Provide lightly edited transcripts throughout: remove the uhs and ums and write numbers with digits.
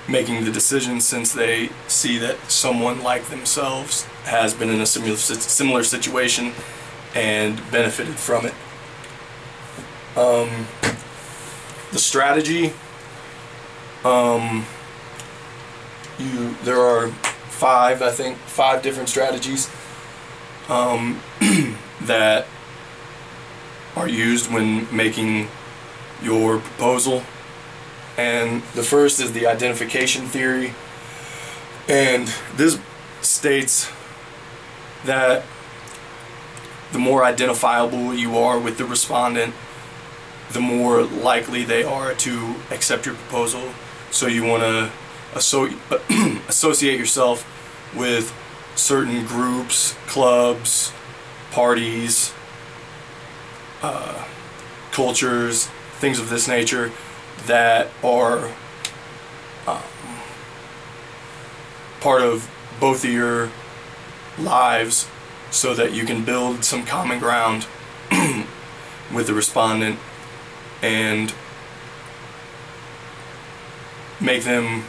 making the decision since they see that someone like themselves has been in a similar situation and benefited from it. The strategy, there are five different strategies that are used when making your proposal. And the first is the identification theory, and this states that the more identifiable you are with the respondent, the more likely they are to accept your proposal. So you want to associate yourself with certain groups, clubs, parties, cultures, things of this nature that are part of both of your lives, so that you can build some common ground with the respondent and make them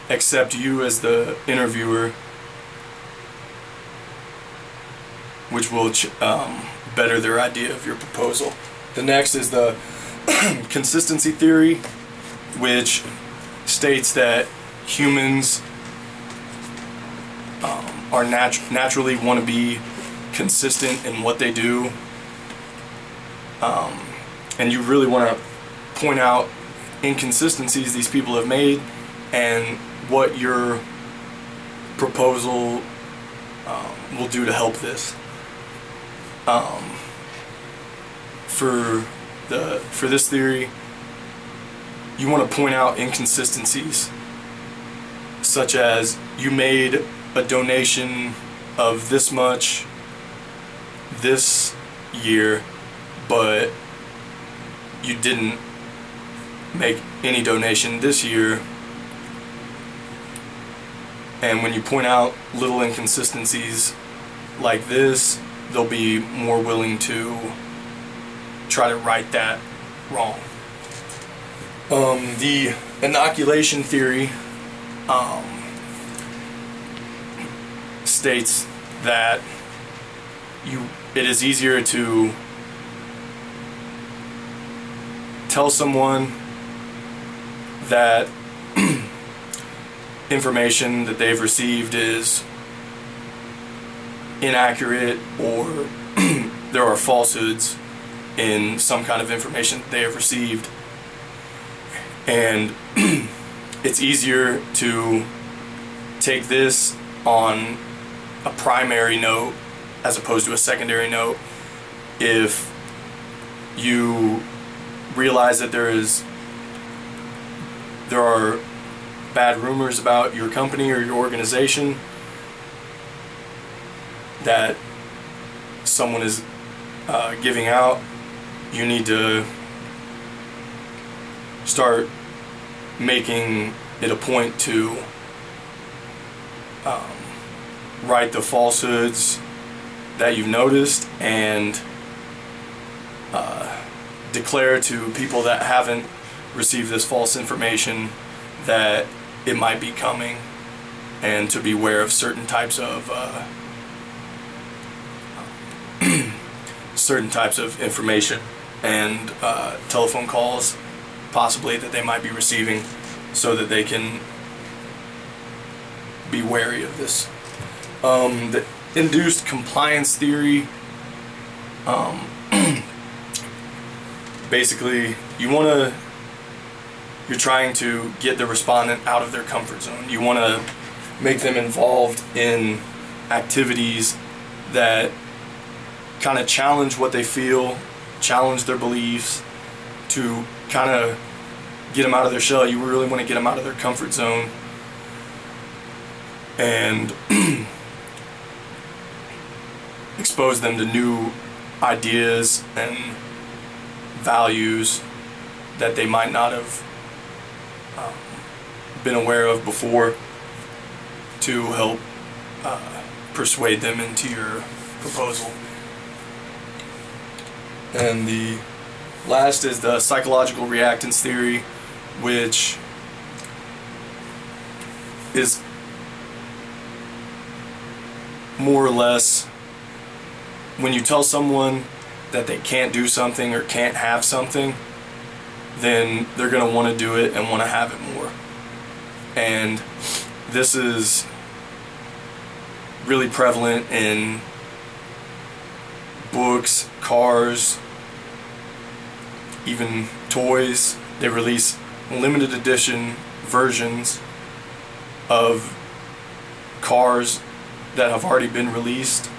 accept you as the interviewer, which will better their idea of your proposal. The next is the consistency theory, which states that humans are naturally want to be consistent in what they do, and you really want to point out inconsistencies these people have made and what your proposal will do to help this. For this theory, you want to point out inconsistencies, such as you made a donation of this much this year, but you didn't make any donation this year. And when you point out little inconsistencies like this, they'll be more willing to try to right that wrong. The inoculation theory states that it is easier to tell someone that information that they've received is inaccurate, or there are falsehoods in some kind of information that they have received, and it's easier to take this on a primary note as opposed to a secondary note if you realize that there are bad rumors about your company or your organization that someone is giving out. You need to start making it a point to write the falsehoods that you've noticed and declare to people that haven't received this false information that it might be coming, and to beware of certain types of information and telephone calls possibly that they might be receiving, so that they can be wary of this. The induced compliance theory, basically you're trying to get the respondent out of their comfort zone. You want to make them involved in activities that kind of challenge what they feel, challenge their beliefs, to kind of get them out of their shell. You really want to get them out of their comfort zone and expose them to new ideas and values that they might not have been aware of before, to help persuade them into your proposal. And the last is the psychological reactance theory, which is more or less when you tell someone that they can't do something or can't have something, then they're going to want to do it and want to have it more. And this is really prevalent in books, cars, even toys. They release limited edition versions of cars that have already been released,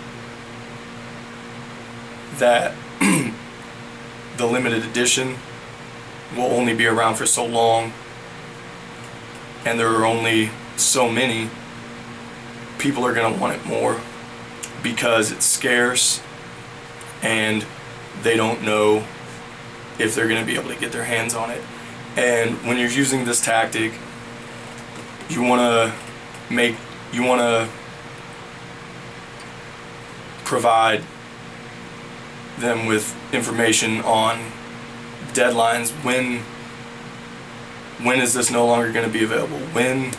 that the limited edition will only be around for so long, and there are only so many. People are going to want it more because it's scarce and they don't know if they're going to be able to get their hands on it. And when you're using this tactic, you want to provide them with information on deadlines. When is this no longer going to be available? When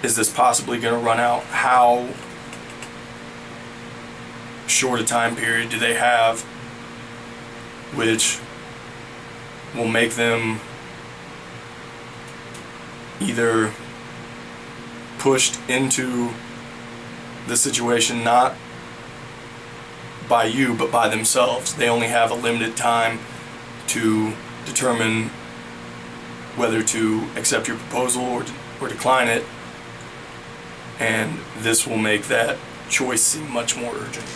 is this possibly going to run out? How short a time period do they have, which will make them either pushed into the situation not by you but by themselves. They only have a limited time to determine whether to accept your proposal or decline it, and this will make that choice seem much more urgent.